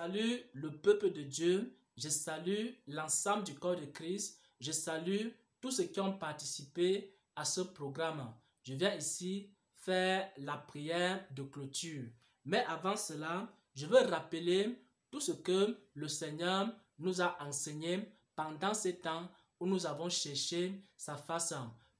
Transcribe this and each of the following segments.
salue le peuple de Dieu, je salue l'ensemble du corps de Christ, je salue tous ceux qui ont participé à ce programme. Je viens ici faire la prière de clôture. Mais avant cela, je veux rappeler tout ce que le Seigneur nous a enseigné pendant ces temps où nous avons cherché sa face.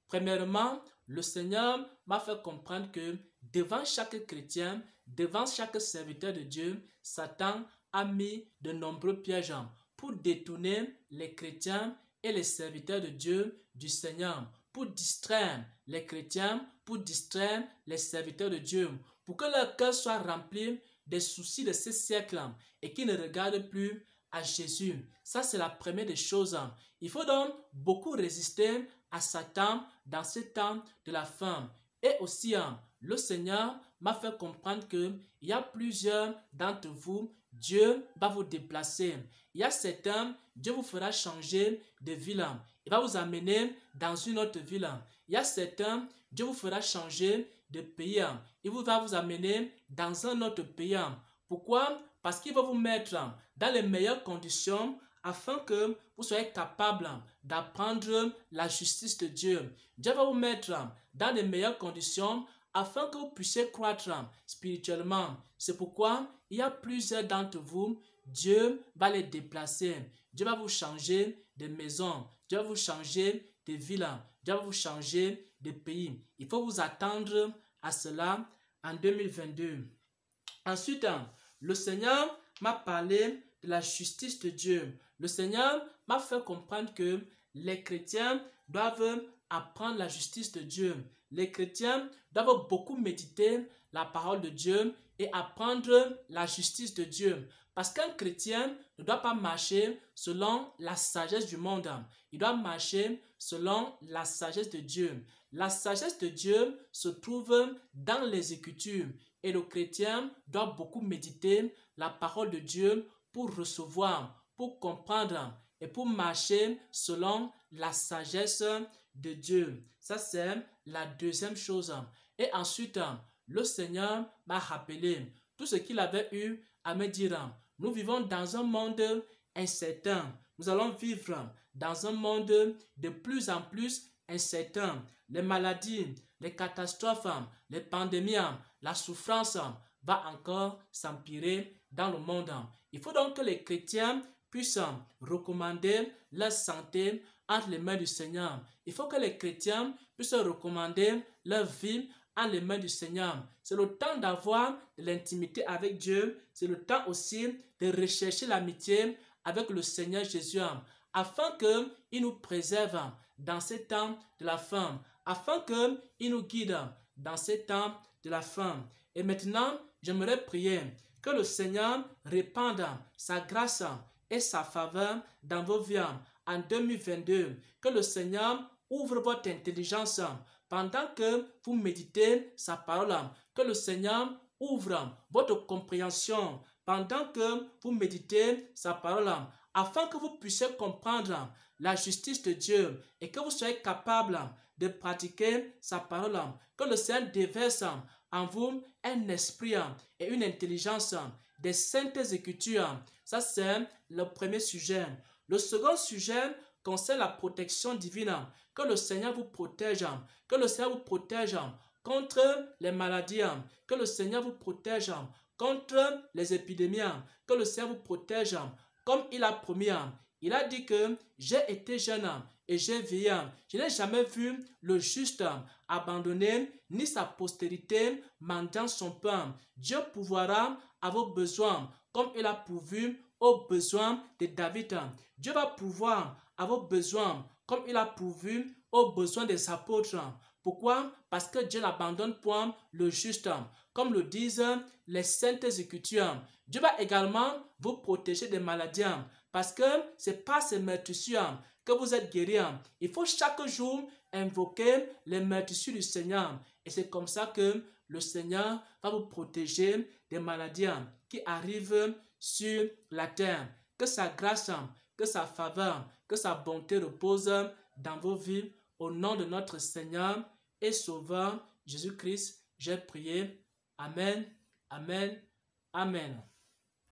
Premièrement, le Seigneur m'a fait comprendre que devant chaque chrétien, devant chaque serviteur de Dieu, Satan a mis de nombreux pièges pour détourner les chrétiens et les serviteurs de Dieu du Seigneur, pour distraire les chrétiens, pour distraire les serviteurs de Dieu, pour que leur cœur soit rempli des soucis de ce siècle et qu'ils ne regardent plus à Jésus. Ça, c'est la première des choses. Il faut donc beaucoup résister à Satan dans ce temps de la fin. Et aussi, le Seigneur m'a fait comprendre qu'il y a plusieurs d'entre vous, Dieu va vous déplacer. Il y a certains, Dieu vous fera changer de ville. Il va vous amener dans une autre ville. Il y a certains, Dieu vous fera changer de pays. Il va vous amener dans un autre pays. Pourquoi? Parce qu'il va vous mettre dans les meilleures conditions afin que vous soyez capable d'apprendre la justice de Dieu. Dieu va vous mettre dans les meilleures conditions afin que vous puissiez croître spirituellement. C'est pourquoi il y a plusieurs d'entre vous, Dieu va les déplacer. Dieu va vous changer de maison. Dieu va vous changer de ville. Dieu va vous changer de pays. Il faut vous attendre à cela en 2022. Ensuite, le Seigneur m'a parlé de la justice de Dieu. Le Seigneur m'a fait comprendre que les chrétiens doivent apprendre la justice de Dieu. Les chrétiens doivent beaucoup méditer la parole de Dieu et apprendre la justice de Dieu. Parce qu'un chrétien ne doit pas marcher selon la sagesse du monde. Il doit marcher selon la sagesse de Dieu. La sagesse de Dieu se trouve dans les Écritures. Et le chrétien doit beaucoup méditer la parole de Dieu pour recevoir, pour comprendre et pour marcher selon la sagesse de Dieu. Ça, c'est la deuxième chose. Et ensuite, le Seigneur m'a rappelé tout ce qu'il avait eu à me dire. Nous vivons dans un monde incertain. Nous allons vivre dans un monde de plus en plus incertain. Les maladies, les catastrophes, les pandémies, la souffrance va encore s'empirer dans le monde. Il faut donc que les chrétiens puissent recommander leur santé entre les mains du Seigneur. Il faut que les chrétiens puissent recommander leur vie entre les mains du Seigneur. C'est le temps d'avoir de l'intimité avec Dieu. C'est le temps aussi de rechercher l'amitié avec le Seigneur Jésus, afin qu'il nous préserve dans ces temps de la fin, afin qu'il nous guide dans ces temps de la fin. Et maintenant, j'aimerais prier que le Seigneur répande sa grâce et sa faveur dans vos vies en 2022. Que le Seigneur ouvre votre intelligence pendant que vous méditez sa parole. Que le Seigneur ouvre votre compréhension pendant que vous méditez sa parole, afin que vous puissiez comprendre la justice de Dieu et que vous soyez capable de pratiquer sa parole. Que le Seigneur déverse en vous un esprit et une intelligence des saintes écritures. Ça, c'est le premier sujet. Le second sujet concerne la protection divine. Que le Seigneur vous protège. Que le Seigneur vous protège contre les maladies. Que le Seigneur vous protège contre les épidémies. Que le Seigneur vous protège comme il a promis. Il a dit que j'ai été jeune et j'ai vieilli. Je n'ai jamais vu le juste abandonné, ni sa postérité mendiant son pain. Dieu pourvoira à vos besoins, comme il a pourvu aux besoins de David. Dieu va pourvoir à vos besoins, comme il a pourvu aux besoins des apôtres. Pourquoi? Parce que Dieu n'abandonne point le juste, comme le disent les saintes écritures. Dieu va également vous protéger des maladies, parce que c'est par ces meurtrissures que vous êtes guéris. Il faut chaque jour invoquer les meurtrissures du Seigneur. Et c'est comme ça que le Seigneur va vous protéger des maladies qui arrivent sur la terre. Que sa grâce, que sa faveur, que sa bonté repose dans vos vies. Au nom de notre Seigneur et Sauveur Jésus-Christ, j'ai prié. Amen, amen, amen.